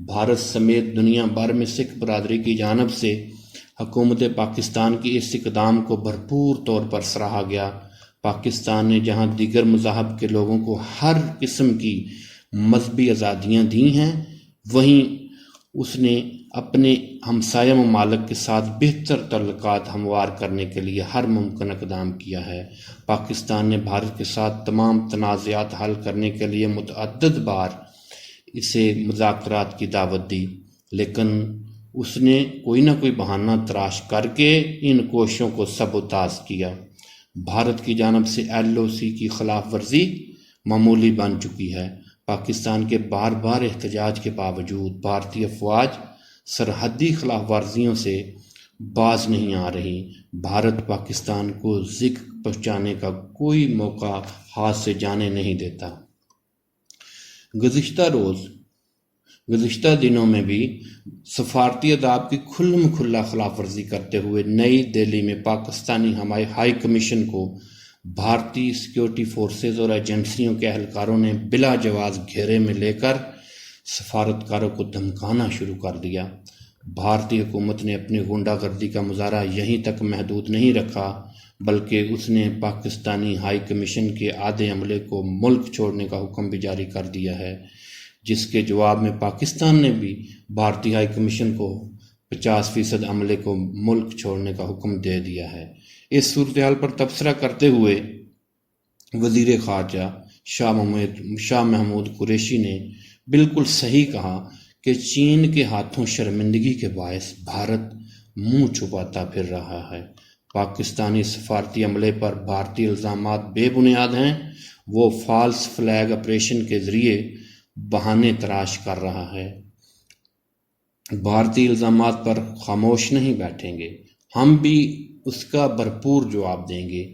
بھارت سمیت دنیا بھر میں سکھ برادری کی جانب سے حکومت پاکستان کی اس اقدام کو بھرپور طور پر سراہا گیا۔ پاکستان نے جہاں دیگر مذاہب کے لوگوں کو ہر قسم کی مذہبی آزادیاں دی ہیں، وہیں اس نے اپنے ہمسایہ ممالک کے ساتھ بہتر تعلقات ہموار کرنے کے لیے ہر ممکن اقدام کیا ہے۔ پاکستان نے بھارت کے ساتھ تمام تنازعات حل کرنے کے لیے متعدد بار اسے مذاکرات کی دعوت دی، لیکن اس نے کوئی نہ کوئی بہانہ تراش کر کے ان کوششوں کو سبوتاژ کیا۔ بھارت کی جانب سے LOC کی خلاف ورزی معمولی بن چکی ہے۔ پاکستان کے بار بار احتجاج کے باوجود بھارتی افواج سرحدی خلاف ورزیوں سے باز نہیں آ رہی۔ بھارت پاکستان کو زگ پہنچانے کا کوئی موقع ہاتھ سے جانے نہیں دیتا۔ گزشتہ دنوں میں بھی سفارتی آداب کی کھلم کھلا خلاف ورزی کرتے ہوئے نئی دہلی میں پاکستانی ہائی کمیشن کو بھارتی سیکیورٹی فورسز اور ایجنسیوں کے اہلکاروں نے بلا جواز گھیرے میں لے کر سفارتکاروں کو دھمکانا شروع کر دیا۔ بھارتی حکومت نے اپنی غنڈہ گردی کا مظاہرہ یہیں تک محدود نہیں رکھا، بلکہ اس نے پاکستانی ہائی کمیشن کے آدھے عملے کو ملک چھوڑنے کا حکم بھی جاری کر دیا ہے، جس کے جواب میں پاکستان نے بھی بھارتی ہائی کمیشن کو 50% عملے کو ملک چھوڑنے کا حکم دے دیا ہے۔ اس صورتحال پر تبصرہ کرتے ہوئے وزیر خارجہ شاہ محمود قریشی نے بالکل صحیح کہا کہ چین کے ہاتھوں شرمندگی کے باعث بھارت منہ چھپاتا پھر رہا ہے۔ پاکستانی سفارتی عملے پر بھارتی الزامات بے بنیاد ہیں۔ وہ فالس فلیگ آپریشن کے ذریعے بہانے تراش کر رہا ہے۔ بھارتی الزامات پر خاموش نہیں بیٹھیں گے، ہم بھی اس کا بھرپور جواب دیں گے۔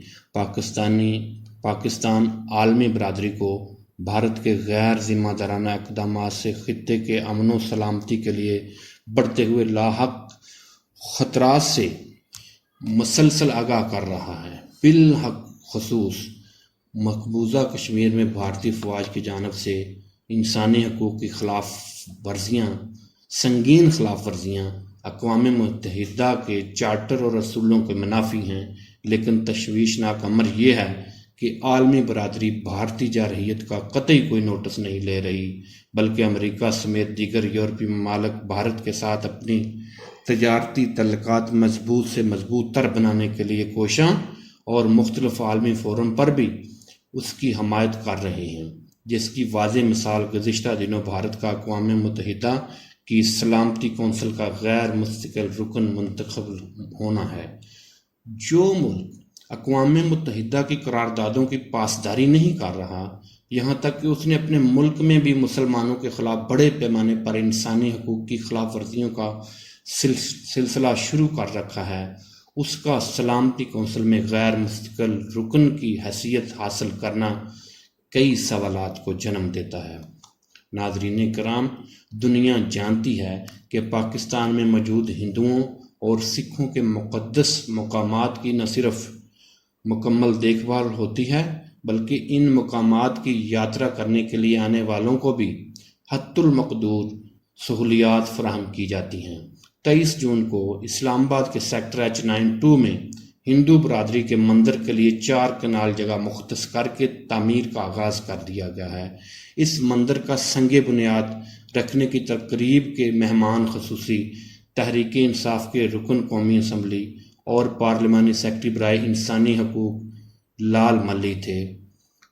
پاکستان عالمی برادری کو بھارت کے غیر ذمہ دارانہ اقدامات سے خطے کے امن و سلامتی کے لیے بڑھتے ہوئے لاحق خطرات سے مسلسل آگاہ کر رہا ہے۔ بالخصوص مقبوضہ کشمیر میں بھارتی فوج کی جانب سے انسانی حقوق کی سنگین خلاف ورزیاں اقوام متحدہ کے چارٹر اور اصولوں کے منافی ہیں، لیکن تشویشناک امر یہ ہے کہ عالمی برادری بھارتی جارحیت کا قطعی کوئی نوٹس نہیں لے رہی، بلکہ امریکہ سمیت دیگر یورپی ممالک بھارت کے ساتھ اپنی تجارتی تعلقات مضبوط سے مضبوط تر بنانے کے لیے کوشاں اور مختلف عالمی فورم پر بھی اس کی حمایت کر رہے ہیں، جس کی واضح مثال گزشتہ دنوں بھارت کا اقوام متحدہ کی سلامتی کونسل کا غیر مستقل رکن منتخب ہونا ہے۔ جو ملک اقوام متحدہ کی قراردادوں کی پاسداری نہیں کر رہا، یہاں تک کہ اس نے اپنے ملک میں بھی مسلمانوں کے خلاف بڑے پیمانے پر انسانی حقوق کی خلاف ورزیوں کا سلسلہ شروع کر رکھا ہے، اس کا سلامتی کونسل میں غیر مستقل رکن کی حیثیت حاصل کرنا کئی سوالات کو جنم دیتا ہے۔ ناظرین کرام، دنیا جانتی ہے کہ پاکستان میں موجود ہندوؤں اور سکھوں کے مقدس مقامات کی نہ صرف مکمل دیکھ بھال ہوتی ہے، بلکہ ان مقامات کی یاترا کرنے کے لیے آنے والوں کو بھی حتی المقدور سہولیات فراہم کی جاتی ہیں۔ 23 جون کو اسلام آباد کے سیکٹر H92 میں ہندو برادری کے مندر کے لیے 4 کنال جگہ مختص کر کے تعمیر کا آغاز کر دیا گیا ہے۔ اس مندر کا سنگ بنیاد رکھنے کی تقریب کے مہمان خصوصی تحریک انصاف کے رکن قومی اسمبلی اور پارلیمانی سیکرٹری برائے انسانی حقوق لال ملی تھے۔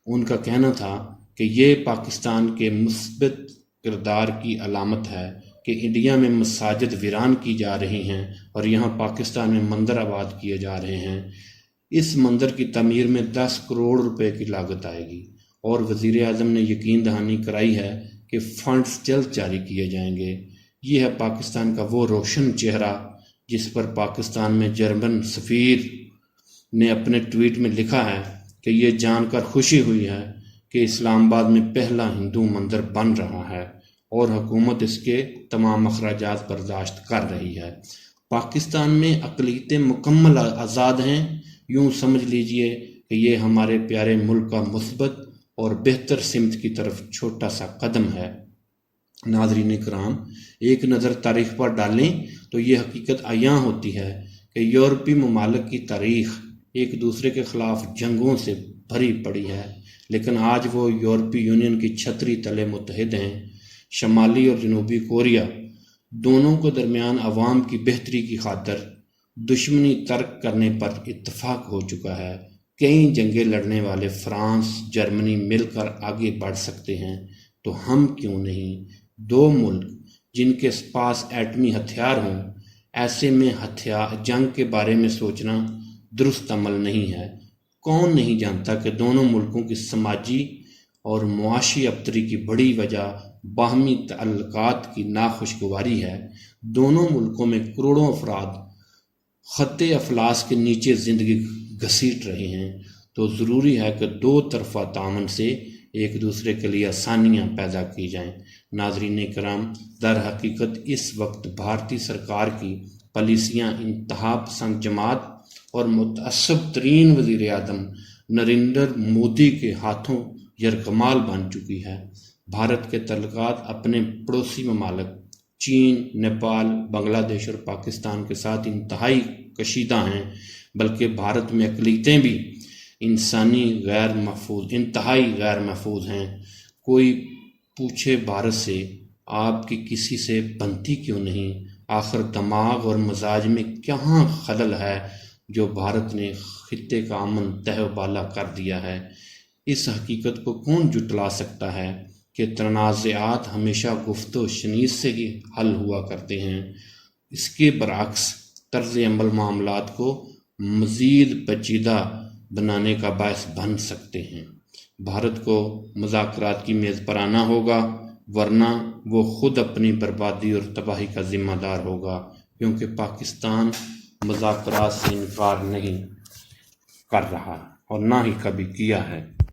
ان کا کہنا تھا کہ یہ پاکستان کے مثبت کردار کی علامت ہے کہ انڈیا میں مساجد ویران کی جا رہی ہیں اور یہاں پاکستان میں مندر آباد کیے جا رہے ہیں۔ اس مندر کی تعمیر میں 10 کروڑ روپے کی لاگت آئے گی اور وزیر اعظم نے یقین دہانی کرائی ہے کہ فنڈز جلد جاری کیے جائیں گے۔ یہ ہے پاکستان کا وہ روشن چہرہ جس پر پاکستان میں جرمن سفیر نے اپنے ٹویٹ میں لکھا ہے کہ یہ جان کر خوشی ہوئی ہے کہ اسلام آباد میں پہلا ہندو مندر بن رہا ہے اور حکومت اس کے تمام اخراجات برداشت کر رہی ہے۔ پاکستان میں اقلیتیں مکمل آزاد ہیں۔ یوں سمجھ لیجئے کہ یہ ہمارے پیارے ملک کا مثبت اور بہتر سمت کی طرف چھوٹا سا قدم ہے۔ ناظرین کرام، ایک نظر تاریخ پر ڈالیں تو یہ حقیقت عیاں ہوتی ہے کہ یورپی ممالک کی تاریخ ایک دوسرے کے خلاف جنگوں سے بھری پڑی ہے، لیکن آج وہ یورپی یونین کی چھتری تلے متحد ہیں۔ شمالی اور جنوبی کوریا دونوں کو درمیان عوام کی بہتری کی خاطر دشمنی ترک کرنے پر اتفاق ہو چکا ہے۔ کئی جنگیں لڑنے والے فرانس، جرمنی مل کر آگے بڑھ سکتے ہیں، تو ہم کیوں نہیں؟ دو ملک جن کے پاس ایٹمی ہتھیار ہوں، ایسے میں جنگ کے بارے میں سوچنا درست عمل نہیں ہے۔ کون نہیں جانتا کہ دونوں ملکوں کی سماجی اور معاشی ابتری کی بڑی وجہ باہمی تعلقات کی ناخوشگواری ہے۔ دونوں ملکوں میں کروڑوں افراد خط افلاس کے نیچے زندگی گھسیٹ رہے ہیں، تو ضروری ہے کہ دو طرفہ تعاون سے ایک دوسرے کے لیے آسانیاں پیدا کی جائیں۔ ناظرین کرام، در حقیقت اس وقت بھارتی سرکار کی پالیسیاں انتہا پسند جماعت اور متعصب ترین وزیر اعظم نریندر مودی کے ہاتھوں یرغمال بن چکی ہے۔ بھارت کے تعلقات اپنے پڑوسی ممالک چین، نیپال، بنگلہ دیش اور پاکستان کے ساتھ انتہائی کشیدہ ہیں، بلکہ بھارت میں اقلیتیں بھی انتہائی غیر محفوظ ہیں۔ کوئی پوچھے بھارت سے، آپ کی کسی سے بنتی کیوں نہیں؟ آخر دماغ اور مزاج میں کہاں خلل ہے جو بھارت نے خطے کا امن تہہ بالا کر دیا ہے؟ اس حقیقت کو کون جھٹلا سکتا ہے کہ تنازعات ہمیشہ گفت و شنید سے ہی حل ہوا کرتے ہیں؟ اس کے برعکس طرز عمل معاملات کو مزید پیچیدہ بنانے کا باعث بن سکتے ہیں۔ بھارت کو مذاکرات کی میز پر آنا ہوگا، ورنہ وہ خود اپنی بربادی اور تباہی کا ذمہ دار ہوگا، کیونکہ پاکستان مذاکرات سے انکار نہیں کر رہا اور نہ ہی کبھی کیا ہے۔